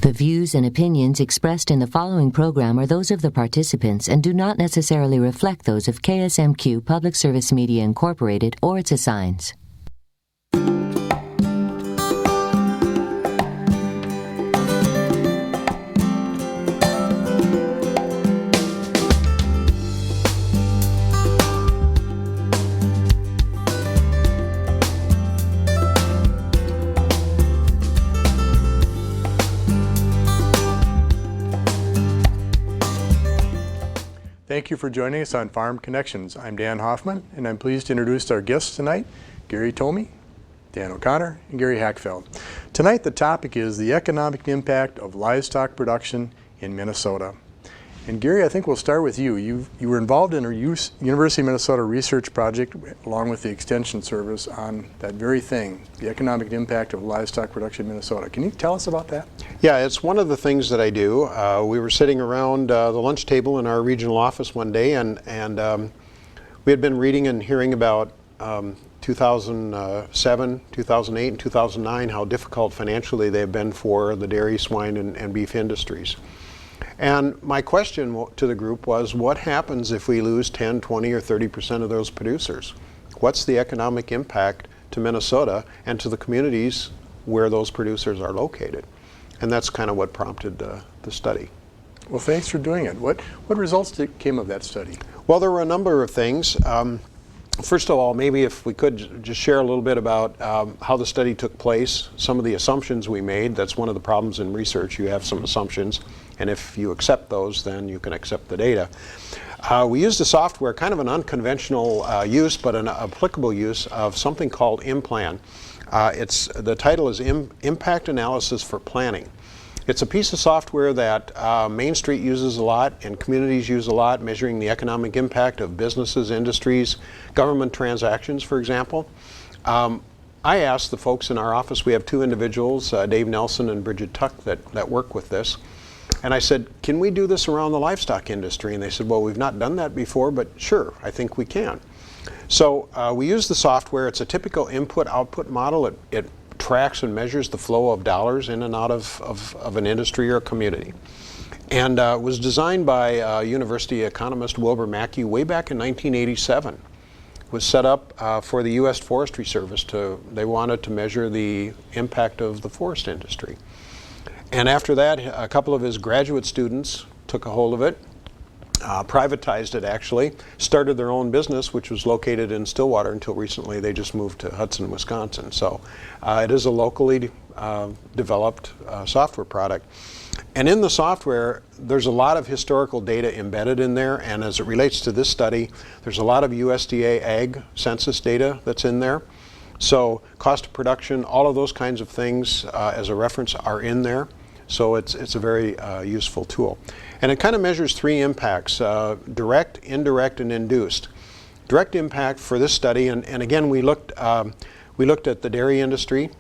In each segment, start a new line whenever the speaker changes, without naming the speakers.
The views and opinions expressed in the following program are those of the participants and do not necessarily reflect those of KSMQ Public Service Media Incorporated or its assigns.
Thank you for joining us on Farm Connections. I'm Dan Hoffman, and I'm pleased to introduce our guests tonight, Gary Tomey, Dan O'Connor, and Gary Hackfeld. Tonight the topic is the economic impact of livestock production in Minnesota. And Gary, I think we'll start with you. You were involved in a University of Minnesota research project along with the Extension Service on that very thing, the economic impact of livestock production in Minnesota. Can you tell us about that?
Yeah, it's one of the things that I do. We were sitting around the lunch table in our regional office one day, and we had been reading and hearing about 2007, 2008, and 2009, how difficult financially they've been for the dairy, swine, and beef industries. And my question to the group was, what happens if we lose 10, 20, or 30% of those producers? What's the economic impact to Minnesota and to the communities where those producers are located? And that's kind of what prompted the study.
Well, thanks for doing it. What results came of that study?
Well, there were a number of things. First of all, maybe if we could just share a little bit about how the study took place, some of the assumptions we made. That's one of the problems in research. You have some assumptions, and if you accept those, then you can accept the data. We used a software, kind of an unconventional use, but an applicable use of something called IMPLAN. The title is Impact Analysis for Planning. It's a piece of software that Main Street uses a lot and communities use a lot, measuring the economic impact of businesses, industries, government transactions, for example. I asked the folks in our office, we have two individuals, Dave Nelson and Bridget Tuck, that work with this. And I said, can we do this around the livestock industry? And they said, well, we've not done that before, but sure, I think we can. So we use the software. It's a typical input-output model. It tracks and measures the flow of dollars in and out of an industry or a community. And was designed by university economist Wilbur Mackey way back in 1987. It was set up for the U.S. Forestry Service. They wanted to measure the impact of the forest industry. And after that, a couple of his graduate students took a hold of it, privatized it actually, started their own business, which was located in Stillwater until recently. They just moved to Hudson, Wisconsin. So it is a locally developed software product. And in the software, there's a lot of historical data embedded in there, and as it relates to this study, there's a lot of USDA ag census data that's in there. So cost of production, all of those kinds of things as a reference are in there. So it's a very useful tool. And it kind of measures three impacts, direct, indirect, and induced. Direct impact for this study, and again we looked at the dairy industry,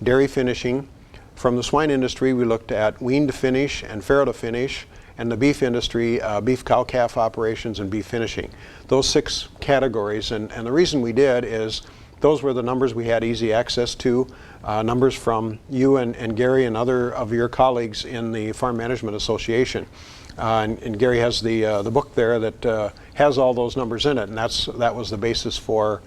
dairy finishing. From the swine industry we looked at wean to finish and farrow to finish, and the beef industry, beef cow-calf operations and beef finishing. Those 6 categories, and the reason we did is those were the numbers we had easy access to, numbers from you and Gary and other of your colleagues in the Farm Management Association. And Gary has the book there that has all those numbers in it, and that was the basis for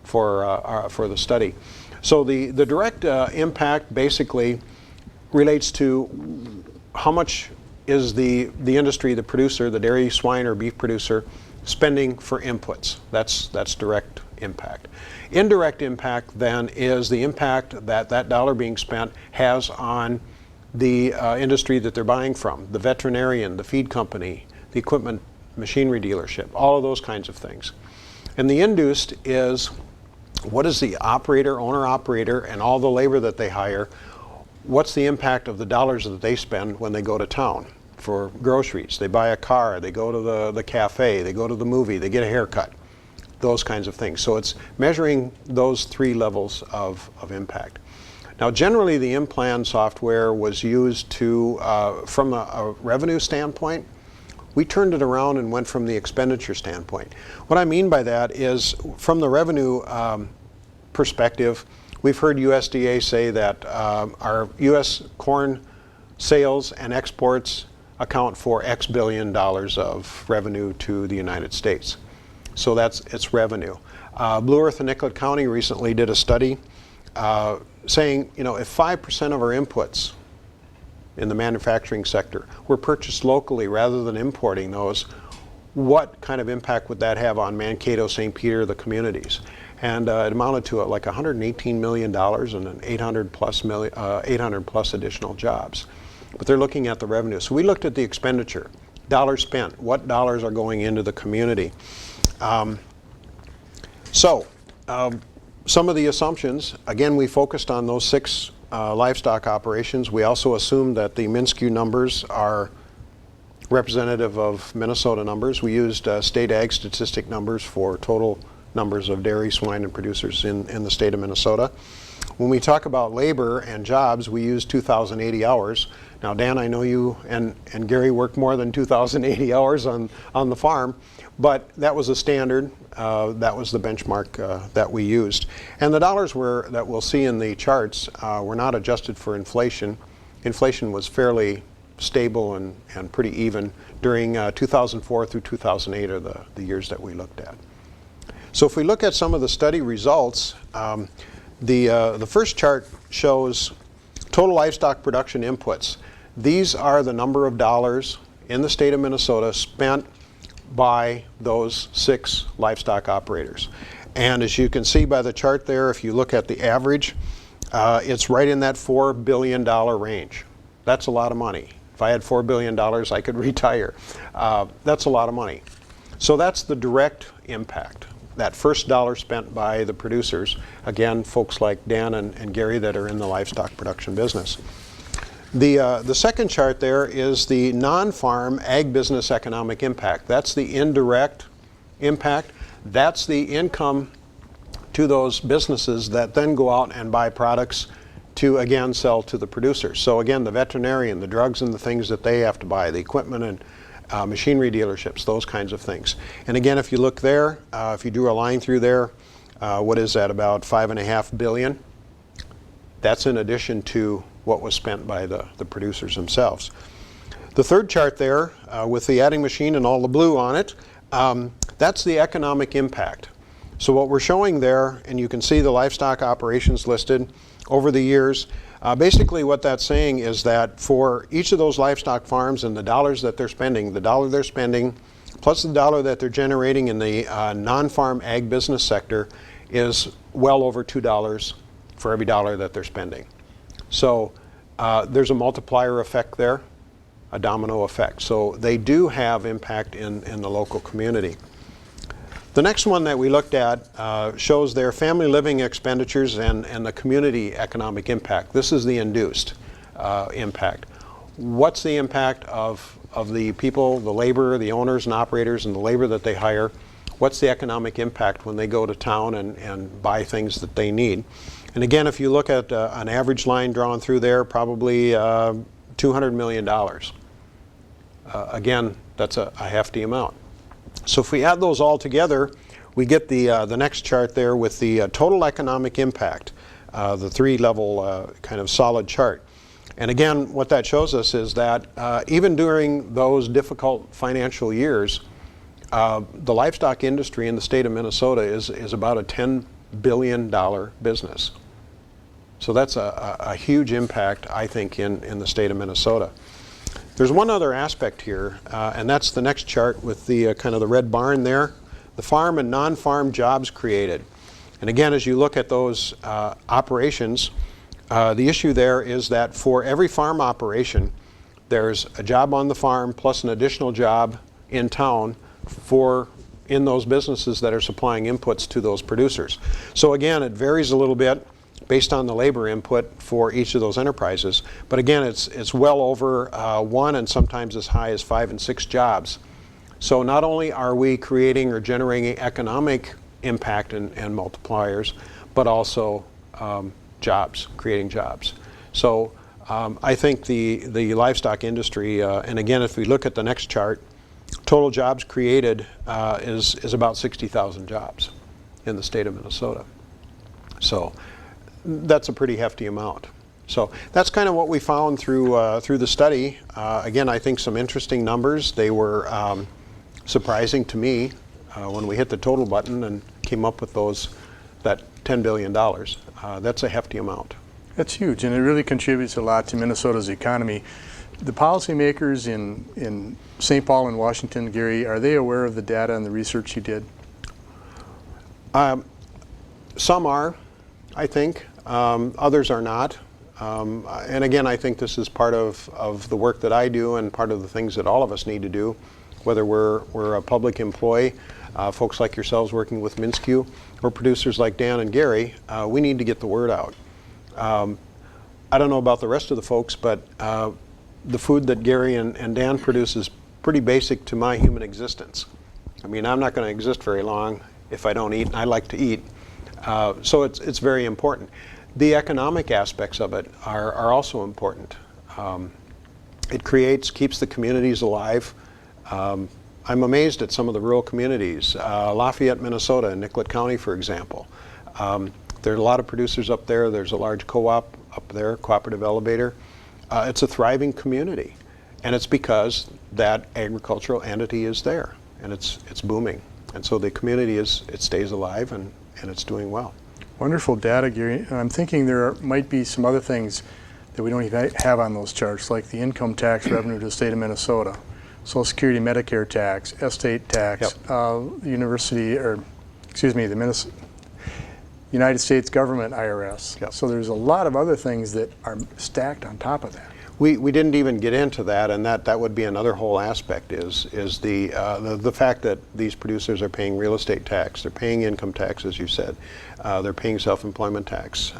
the study. So the direct impact basically relates to how much is the industry, the producer, the dairy, swine, or beef producer, spending for inputs. That's direct impact. Indirect impact then is the impact that dollar being spent has on the industry that they're buying from, the veterinarian, the feed company, the equipment machinery dealership, all of those kinds of things. And the induced is what is the operator, owner-operator, and all the labor that they hire, what's the impact of the dollars that they spend when they go to town for groceries? They buy a car, they go to the cafe, they go to the movie, they get a haircut, those kinds of things. So it's measuring those 3 levels of impact. Now generally the IMPLAN software was used to, from a revenue standpoint, we turned it around and went from the expenditure standpoint. What I mean by that is from the revenue perspective, we've heard USDA say that our U.S. corn sales and exports account for X billion dollars of revenue to the United States. So it's revenue. Blue Earth and Nicollet County recently did a study saying, if 5% of our inputs in the manufacturing sector were purchased locally rather than importing those, what kind of impact would that have on Mankato, St. Peter, the communities? And it amounted to like $118 million and an 800 plus additional jobs. But they're looking at the revenue. So we looked at the expenditure, dollars spent, what dollars are going into the community. Some of the assumptions, again, we focused on those 6 livestock operations. We also assumed that the MnSCU numbers are representative of Minnesota numbers. We used state ag statistic numbers for total numbers of dairy, swine, and producers in the state of Minnesota. When we talk about labor and jobs, we use 2,080 hours. Now, Dan, I know you and Gary work more than 2,080 hours on the farm, but that was a standard. That was the benchmark that we used. And the dollars that we'll see in the charts were not adjusted for inflation. Inflation was fairly stable and pretty even during 2004 through 2008 are the years that we looked at. So if we look at some of the study results, the first chart shows total livestock production inputs. These are the number of dollars in the state of Minnesota spent by those 6 livestock operators. And as you can see by the chart there, if you look at the average, it's right in that $4 billion range. That's a lot of money. If I had $4 billion, I could retire. That's a lot of money. So that's the direct impact. That first dollar spent by the producers, again, folks like Dan and Gary that are in the livestock production business. The second chart there is the non-farm ag business economic impact. That's the indirect impact. That's the income to those businesses that then go out and buy products to, again, sell to the producers. So again, the veterinarian, the drugs and the things that they have to buy, the equipment and machinery dealerships, those kinds of things. And again, if you look there, if you drew a line through there, what is that, about $5.5 billion? That's in addition to what was spent by the producers themselves. The third chart there, with the adding machine and all the blue on it, that's the economic impact. So what we're showing there, and you can see the livestock operations listed over the years, basically what that's saying is that for each of those livestock farms and the dollars that they're spending, the dollar they're spending plus the dollar that they're generating in the non-farm ag business sector is well over $2 for every dollar that they're spending. So there's a multiplier effect there, a domino effect. So they do have impact in the local community. The next one that we looked at shows their family living expenditures and the community economic impact. This is the induced impact. What's the impact of the people, the labor, the owners and operators and the labor that they hire? What's the economic impact when they go to town and buy things that they need? And again, if you look at an average line drawn through there, probably $200 million. Again, that's a hefty amount. So if we add those all together, we get the next chart there with the total economic impact, the 3-level kind of solid chart. And again, what that shows us is that even during those difficult financial years, the livestock industry in the state of Minnesota is about a $10 billion business. So that's a huge impact, I think, in the state of Minnesota. There's one other aspect here, and that's the next chart with the kind of the red barn there, the farm and non-farm jobs created. And again, as you look at those operations, the issue there is that for every farm operation, there's a job on the farm plus an additional job in town in those businesses that are supplying inputs to those producers. So again, it varies a little bit based on the labor input for each of those enterprises. But again, it's well over 1 and sometimes as high as 5 and 6 jobs. So not only are we creating or generating economic impact and multipliers, but also jobs, creating jobs. So I think the livestock industry, and again, if we look at the next chart, total jobs created is about 60,000 jobs in the state of Minnesota. So that's a pretty hefty amount. So that's kind of what we found through the study. Again, I think some interesting numbers. They were surprising to me when we hit the total button and came up with that $10 billion. That's a hefty amount.
That's huge, and it really contributes a lot to Minnesota's economy. The policymakers in St. Paul and Washington, Gary, are they aware of the data and the research you did?
Some are, I think. Others are not. And again, I think this is part of the work that I do and part of the things that all of us need to do, whether we're a public employee, folks like yourselves working with MnSCU, or producers like Dan and Gary. We need to get the word out. I don't know about the rest of the folks, but the food that Gary and Dan produce is pretty basic to my human existence. I mean, I'm not going to exist very long if I don't eat, and I like to eat. So it's very important. The economic aspects of it are also important. It keeps the communities alive. I'm amazed at some of the rural communities. Lafayette, Minnesota, and Nicollet County, for example. There are a lot of producers up there. There's a large co-op up there, Cooperative Elevator. It's a thriving community, and it's because that agricultural entity is there, and it's booming. And so the community stays alive, and it's doing well.
Wonderful data, Gary. And I'm thinking there might be some other things that we don't even have on those charts, like the income tax revenue to the state of Minnesota, Social Security, Medicare tax, estate tax, the United States government, IRS.
Yep.
So there's a lot of other things that are stacked on top of that.
We didn't even get into that, and that would be another whole aspect is the fact that these producers are paying real estate tax, they're paying income tax, as you said, they're paying self-employment tax.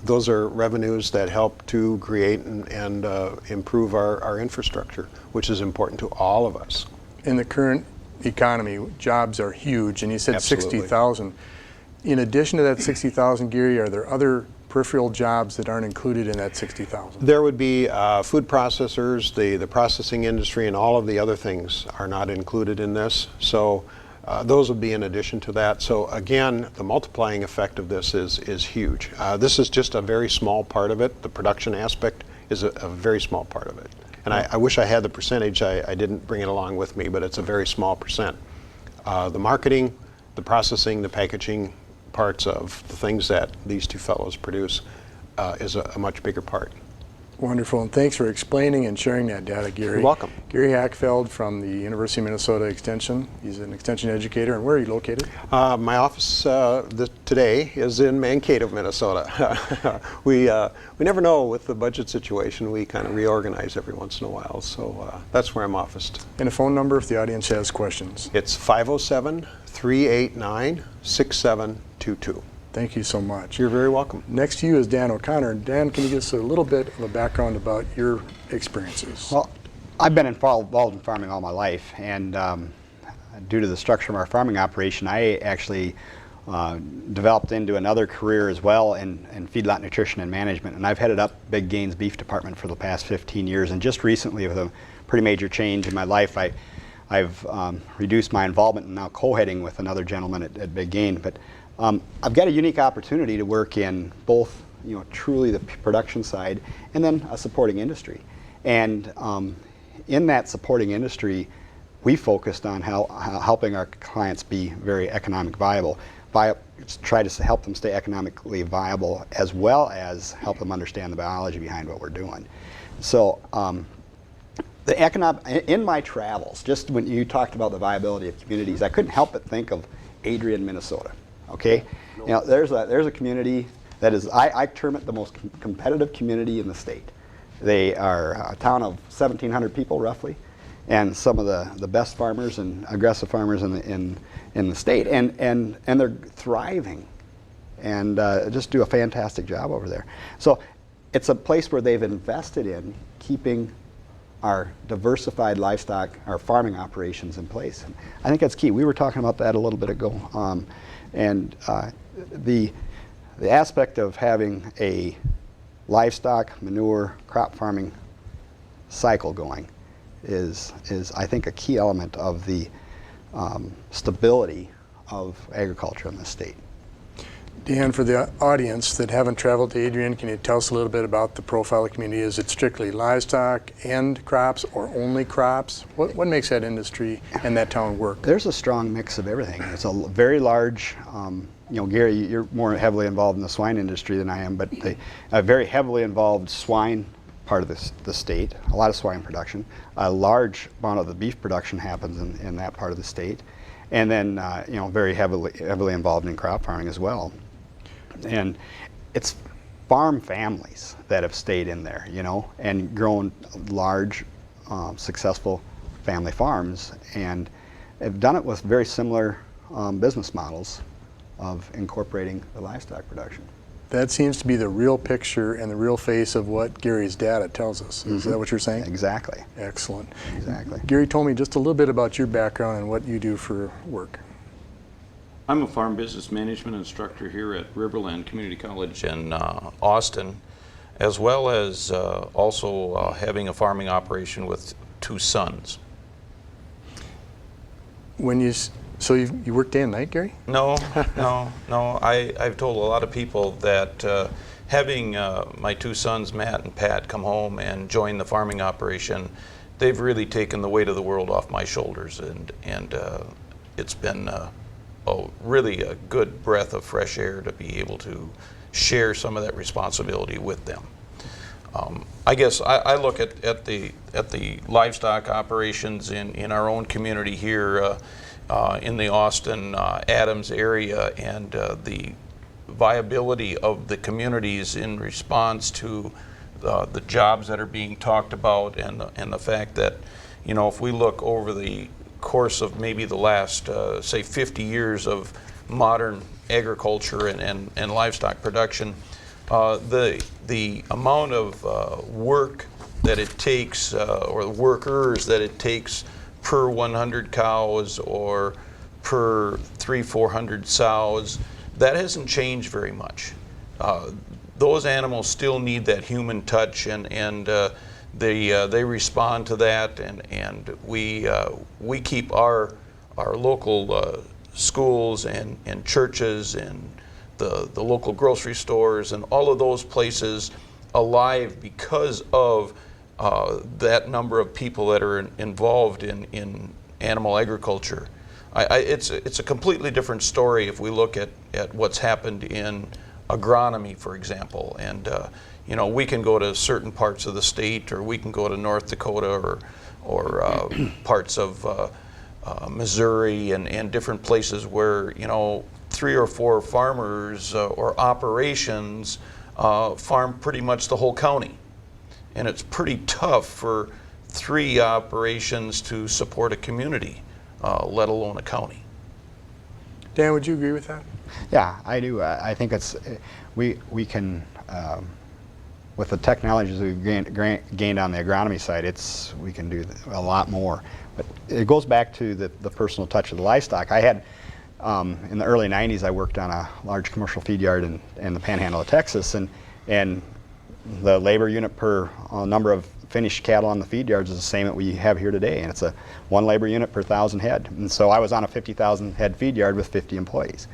Those are revenues that help to create and improve our infrastructure, which is important to all of us.
In the current economy, jobs are huge, and you said
Absolutely.
60,000. In addition to that 60,000, Gary, are there other peripheral jobs that aren't included in that 60,000?
There would be food processors, the processing industry, and all of the other things are not included in this. So those would be in addition to that. So again, the multiplying effect of this is huge. This is just a very small part of it. The production aspect is a very small part of it. And I wish I had the percentage. I didn't bring it along with me, but it's a very small percent. The marketing, the processing, the packaging parts of the things that these two fellows produce is a much bigger part.
Wonderful, and thanks for explaining and sharing that data, Gary.
You're welcome.
Gary Hackfeld from the University of Minnesota Extension. He's an extension educator, and where are you located?
My office today is in Mankato, Minnesota. We never know with the budget situation. We kind of reorganize every once in a while, so that's where I'm officed.
And a phone number if the audience has questions.
It's 507-389-6722.
Thank you so much.
You're very welcome.
Next to you is Dan O'Connor. Dan, can you give us a little bit of a background about your experiences?
Well, I've been involved in farming all my life, and due to the structure of our farming operation, I actually developed into another career as well in feedlot nutrition and management, and I've headed up Big Gain's beef department for the past 15 years, and just recently with a pretty major change in my life, I've reduced my involvement and now co-heading with another gentleman at Big Gain. But I've got a unique opportunity to work in both, truly the production side and then a supporting industry. And in that supporting industry, we focused on helping our clients be very economic viable. Try to help them stay economically viable as well as help them understand the biology behind what we're doing. So in my travels, just when you talked about the viability of communities, I couldn't help but think of Adrian, Minnesota. Okay, there's a community that is, I term it the most competitive community in the state. They are a town of 1,700 people roughly, and some of the best farmers and aggressive farmers in the state, and they're thriving, and just do a fantastic job over there. So it's a place where they've invested in keeping our diversified livestock, our farming operations in place. And I think that's key. We were talking about that a little bit ago. And the aspect of having a livestock, manure, crop farming cycle going is I think a key element of the stability of agriculture in the state.
Dan, for the audience that haven't traveled to Adrian, can you tell us a little bit about the profile of the community? Is it strictly livestock and crops, or only crops? What makes that industry and that town work?
There's a strong mix of everything. It's a very large, Gary, you're more heavily involved in the swine industry than I am, but a very heavily involved swine part of the state, a lot of swine production. A large amount of the beef production happens in that part of the state. And then, very heavily involved in crop farming as well. And it's farm families that have stayed in there, and grown large, successful family farms, and have done it with very similar business models of incorporating the livestock production.
That seems to be the real picture and the real face of what Gary's data tells us. Is that what you're saying?
Exactly.
Excellent.
Exactly.
Gary told me just a little bit about your background and what you do for work.
I'm a farm business management instructor here at Riverland Community College in Austin, as well as also having a farming operation with 2 sons.
So you work day and night, Gary?
No. I've told a lot of people that having my 2 sons, Matt and Pat, come home and join the farming operation, they've really taken the weight of the world off my shoulders, and it's been really a good breath of fresh air to be able to share some of that responsibility with them. I guess I look at the livestock operations in our own community here in the Austin Adams area, and the viability of the communities in response to the jobs that are being talked about, and the fact that, if we look over the course of maybe the last say 50 years of modern agriculture and livestock production, the amount of work that it takes, or workers that it takes per 100 cows or per 300-400 sows, that hasn't changed very much. Those animals still need that human touch, and they respond to that, and we keep our local schools and churches and the local grocery stores and all of those places alive because of that number of people that are involved in animal agriculture. It's a completely different story if we look at what's happened in agronomy, for example, and we can go to certain parts of the state, or we can go to North Dakota or parts of Missouri and different places where 3 or 4 farmers or operations farm pretty much the whole county, and it's pretty tough for 3 operations to support a community, let alone a county.
Dan, would you agree with that?
Yeah, I do. I think we can, with the technologies we've gained on the agronomy side, we can do a lot more. But it goes back to the personal touch of the livestock. I had, in the early 90s, I worked on a large commercial feed yard in the panhandle of Texas, and the labor unit per number of finished cattle on the feed yards is the same that we have here today, and it's a 1 labor unit per 1,000 head. And so I was on a 50,000 head feed yard with 50 employees.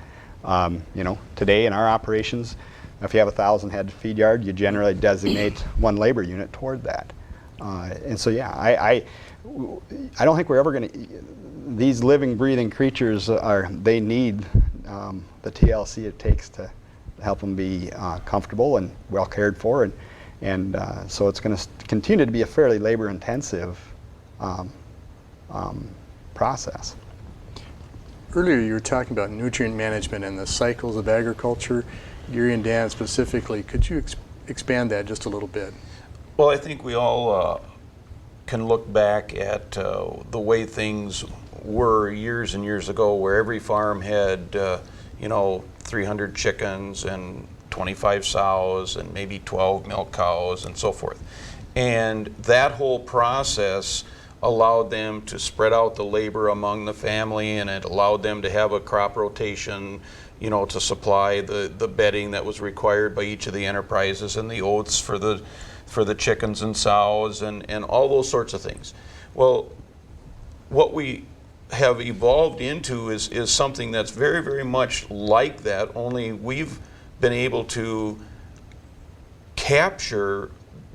Today in our operations, if you have a 1,000 head feed yard, you generally designate 1 labor unit toward that. And so yeah, I don't think we're ever going to. These living, breathing creatures they need the TLC it takes to help them be comfortable and well cared for, and so it's going to continue to be a fairly labor-intensive process.
Earlier you were talking about nutrient management and the cycles of agriculture. Gary and Dan specifically, could you expand that just a little bit?
Well, I think we all can look back at the way things were years and years ago, where every farm had 300 chickens and 25 sows and maybe 12 milk cows and so forth. And that whole process allowed them to spread out the labor among the family, and it allowed them to have a crop rotation, to supply the bedding that was required by each of the enterprises, and the oats for the chickens and sows, and all those sorts of things. Well, what we have evolved into is something that's very, very much like that, only we've been able to capture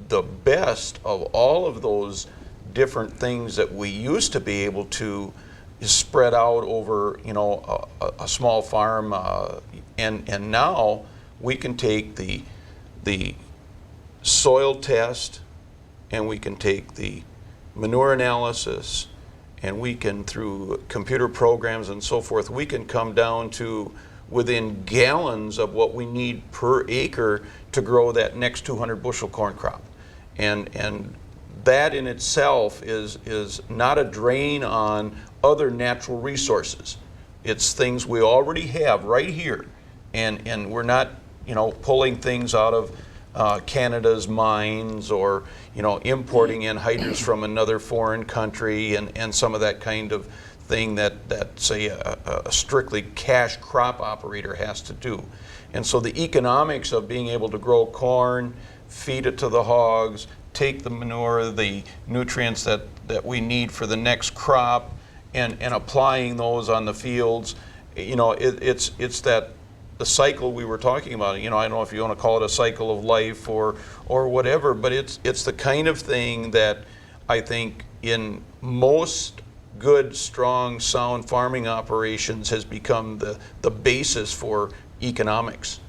the best of all of those different things that we used to be able to spread out over, you know, a small farm, and now we can take the soil test, and we can take the manure analysis, and we can, through computer programs and so forth, we can come down to within gallons of what we need per acre to grow that next 200 bushel corn crop. And that in itself is not a drain on other natural resources. It's things we already have right here, and we're not, you know, pulling things out of Canada's mines, or, you know, importing anhydrous from another foreign country, and some of that kind of thing that say a strictly cash crop operator has to do. And so the economics of being able to grow corn, feed it to the hogs, take the manure, the nutrients that we need for the next crop, and applying those on the fields, you know, it's that the cycle we were talking about. You know, I don't know if you want to call it a cycle of life or whatever, but it's the kind of thing that I think in most good, strong, sound farming operations has become the basis for economics.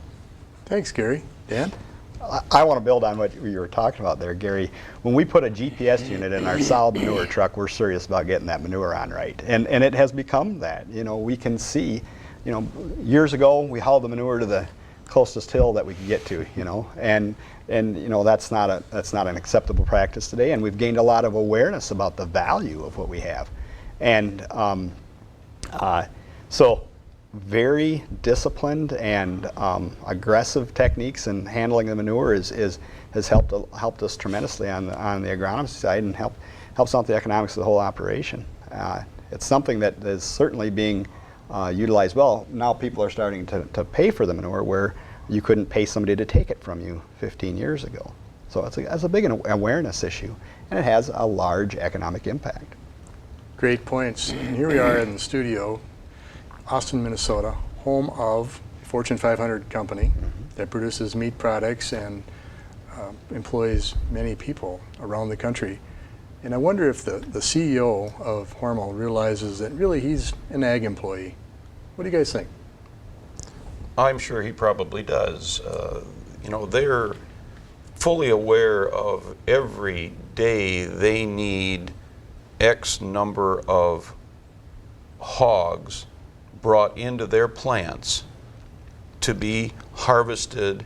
Thanks, Gary. Dan?
I want to build on what you were talking about there, Gary. When we put a GPS unit in our solid manure truck, we're serious about getting that manure on right. And it has become that. You know, we can see, you know, years ago we hauled the manure to the closest hill that we could get to, you know, and you know, that's not an acceptable practice today, and we've gained a lot of awareness about the value of what we have. And so very disciplined and aggressive techniques in handling the manure has helped us tremendously on the agronomy side, and helps out the economics of the whole operation. It's something that is certainly being utilized well. Now people are starting to pay for the manure where you couldn't pay somebody to take it from you 15 years ago. So it's a big awareness issue, and it has a large economic impact.
Great points. And here we are in the studio, Austin, Minnesota, home of a Fortune 500 company that produces meat products and employs many people around the country. And I wonder if the CEO of Hormel realizes that really he's an ag employee. What do you guys think?
I'm sure he probably does. You know, they're fully aware of every day they need X number of hogs brought into their plants to be harvested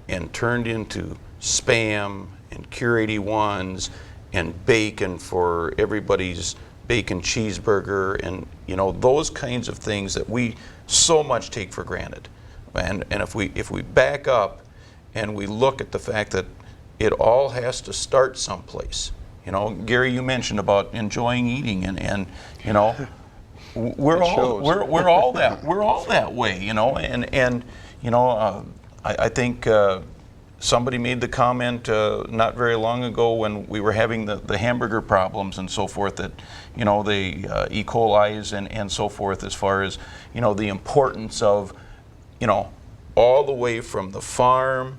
and turned into Spam and Cure 81s and bacon for everybody's bacon cheeseburger, and, you know, those kinds of things that we so much take for granted. And if we back up and we look at the fact that it all has to start someplace. You know, Gary, you mentioned about enjoying eating, and you know, we're all that way, you know, and you know, I think somebody made the comment not very long ago when we were having the hamburger problems and so forth, that, you know, the E. coli's and so forth, as far as, you know, the importance of, you know, all the way from the farm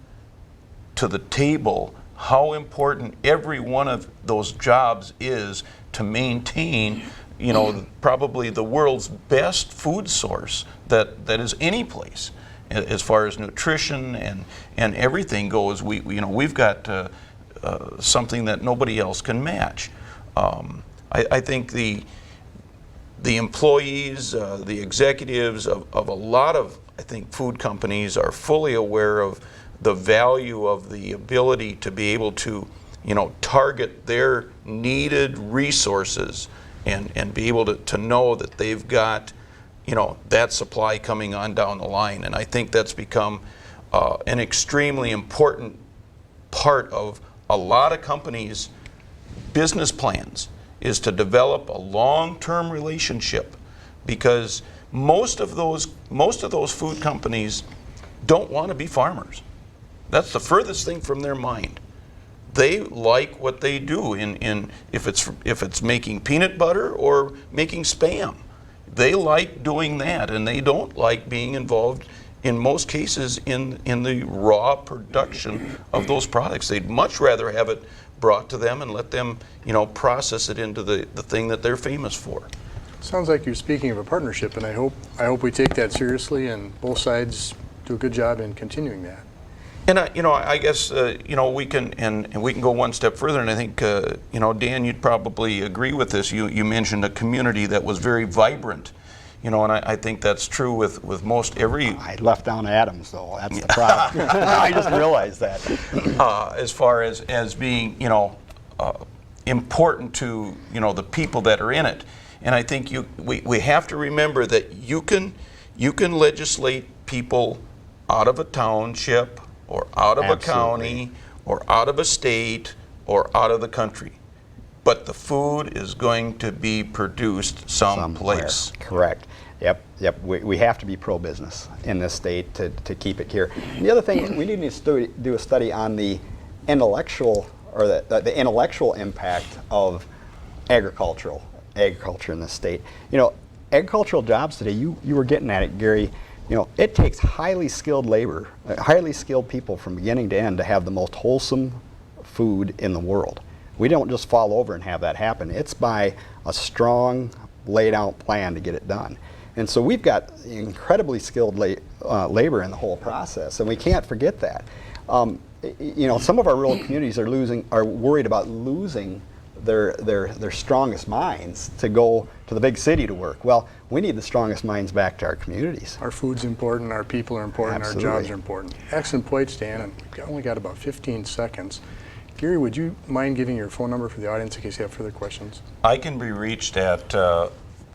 to the table, how important every one of those jobs is to maintain, you know, probably the world's best food source that is any place, as far as nutrition and everything goes. We've got something that nobody else can match. I think the employees, the executives of a lot of, I think, food companies are fully aware of the value of the ability to be able to, you know, target their needed resources and be able to know that they've got, you know, that supply coming on down the line. And I think that's become an extremely important part of a lot of companies' business plans, is to develop a long-term relationship, because most of those food companies don't want to be farmers. That's the furthest thing from their mind. they like what they do in if it's making peanut butter or making Spam. They like doing that, and they don't like being involved in most cases in the raw production of those products. They'd much rather have it brought to them and let them, process it into the thing that they're famous for.
Sounds like you're speaking of a partnership, and I hope we take that seriously and both sides do a good job in continuing that.
And I guess we can go one step further, and I think Dan, you'd probably agree with this. You mentioned a community that was very vibrant, and I think that's true with most every.
I left down Adams though. That's the problem. I just realized that.
As far as being important to the people that are in it, and I think we have to remember that you can legislate people out of a township, or out of
Absolutely.
a county, or out of a state, or out of the country. But the food is going to be produced someplace.
Correct. Yep. We have to be pro-business in this state to keep it here. And the other thing, we need to do a study on the intellectual impact of agriculture in this state. Agricultural jobs today, you were getting at it, Gary. It takes highly skilled labor, highly skilled people from beginning to end to have the most wholesome food in the world. We don't just fall over and have that happen. It's by a strong, laid out plan to get it done. And so we've got incredibly skilled labor in the whole process, and we can't forget that. Some of our rural communities are worried about losing their strongest minds to go to the big city to work. Well, we need the strongest minds back to our communities.
Our food's important, our people are important,
Absolutely.
Our jobs are important. Excellent points, Dan, and we've only got about 15 seconds. Gary, would you mind giving your phone number for the audience in case you have further questions?
I can be reached at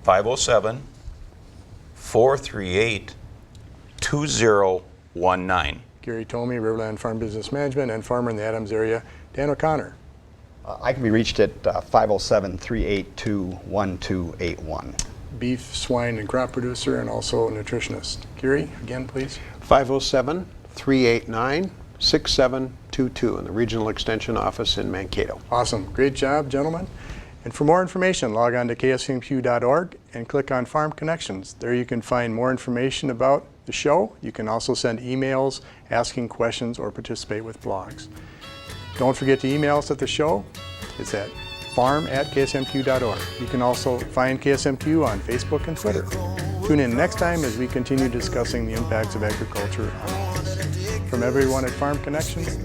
507-438-2019.
Gary Tomey, Riverland Farm Business Management, and farmer in the Adams area. Dan O'Connor.
I can be reached at 507-382-1281.
Beef, swine, and crop producer, and also nutritionist. Gary, again, please.
507-389-6722 in the Regional Extension Office in Mankato.
Awesome. Great job, gentlemen. And for more information, log on to ksmq.org and click on Farm Connections. There you can find more information about the show. You can also send emails asking questions or participate with blogs. Don't forget to email us at the show. It's at farm@ksmq.org. You can also find KSMQ on Facebook and Twitter. Tune in next time as we continue discussing the impacts of agriculture on all of us. From everyone at Farm Connections,